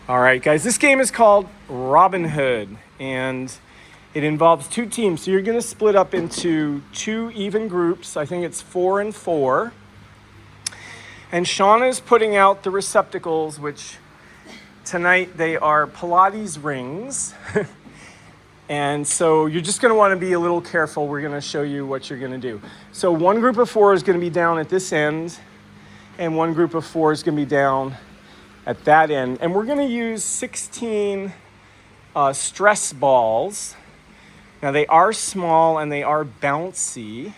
All right, guys, this game is called Robin Hood, and it involves two teams. So you're going to split up into two even groups. I think it's 4 and 4. And Shauna is putting out the receptacles, which tonight they are Pilates rings. And so you're just going to want to be a little careful. We're going to show you what you're going to do. So one group of 4 is going to be down at this end, and one group of 4 is going to be down at that end. And we're going to use 16 stress balls. Now they are small and they are bouncy,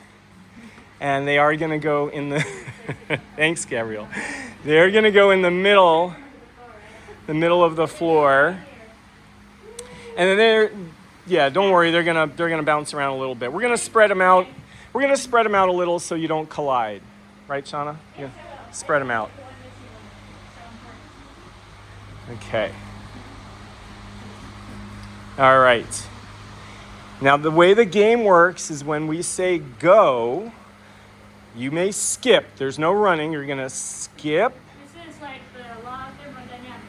and they are going to go in the thanks, Gabriel. They're going to go in the middle of the floor. And then don't worry, they're going to bounce around a little bit. We're going to spread them out. We're going to spread them out a little so you don't collide. Right, Shauna? Yeah. Spread them out. Okay. All right. Now, the way the game works is when we say go, you may skip. There's no running. You're going to skip. This is like the law of thermodynamics,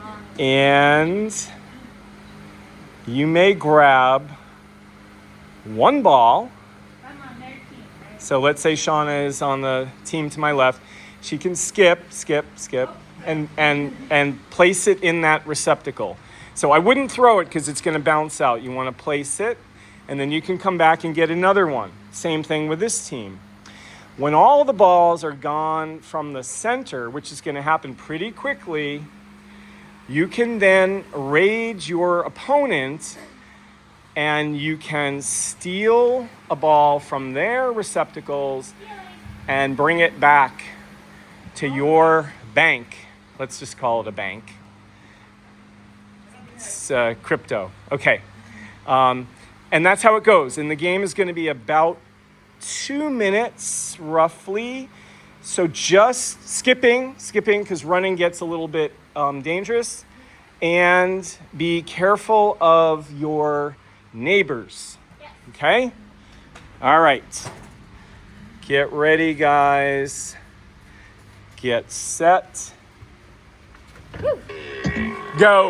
right? And you may grab one ball. I'm on their team, right? So let's say Shauna is on the team to my left. She can skip, and place it in that receptacle. So I wouldn't throw it because it's going to bounce out. You want to place it, and then you can come back and get another one. Same thing with this team. When all the balls are gone from the center, which is going to happen pretty quickly, you can then raid your opponent, and you can steal a ball from their receptacles and bring it back to your bank. Let's just call it a bank. It's crypto. Okay. And that's how it goes. And the game is going to be about 2 minutes, roughly. So just skipping, because running gets a little bit dangerous. And be careful of your neighbors. Okay? All right. Get ready, guys. Get set. Go.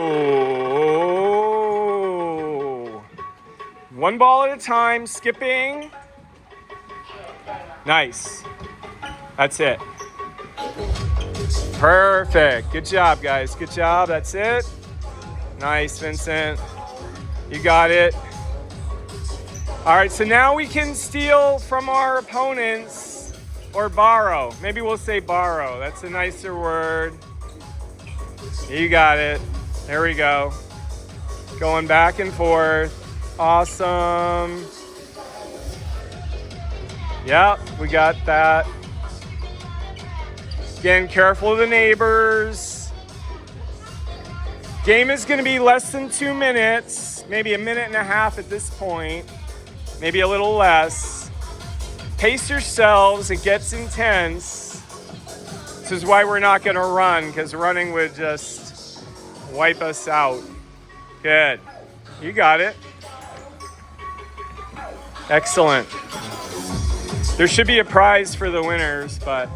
One ball at a time, skipping. Nice. That's it. Perfect. Good job, guys. Good job. That's it. Nice, Vincent. You got it. All right, so now we can steal from our opponents or borrow. Maybe we'll say borrow. That's a nicer word. You got it. There we go. Going back and forth. Awesome. Yep, we got that. Again, careful of the neighbors. Game is going to be less than 2 minutes, maybe a minute and a half at this point, maybe a little less. Pace yourselves, it gets intense. This is why we're not going to run, because running would just wipe us out. Good. You got it. Excellent. There should be a prize for the winners, but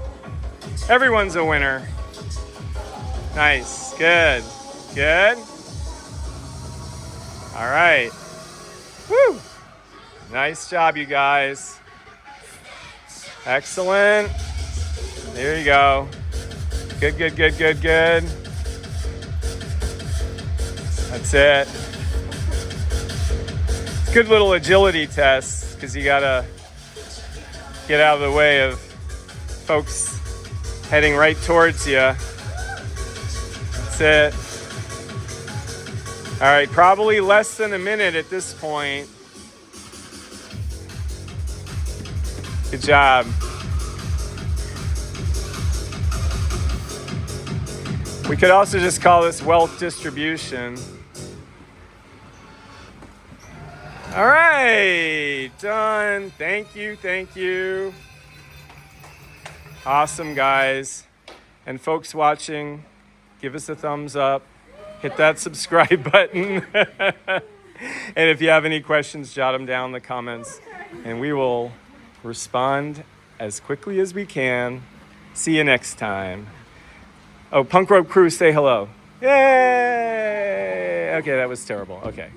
everyone's a winner. Nice. Good. Good. All right. Woo. Nice job, you guys. Excellent. There you go. Good. That's it. It's a good little agility test because you gotta get out of the way of folks heading right towards you. That's it. All right, probably less than a minute at this point. Good job. We could also just call this wealth distribution. All right, done. Thank you. Awesome, guys. And folks watching, give us a thumbs up. Hit that subscribe button. And if you have any questions, jot them down in the comments, and we will respond as quickly as we can. See you next time. Oh, Punk Rope Crew, say hello. Yay! Okay, that was terrible. Okay.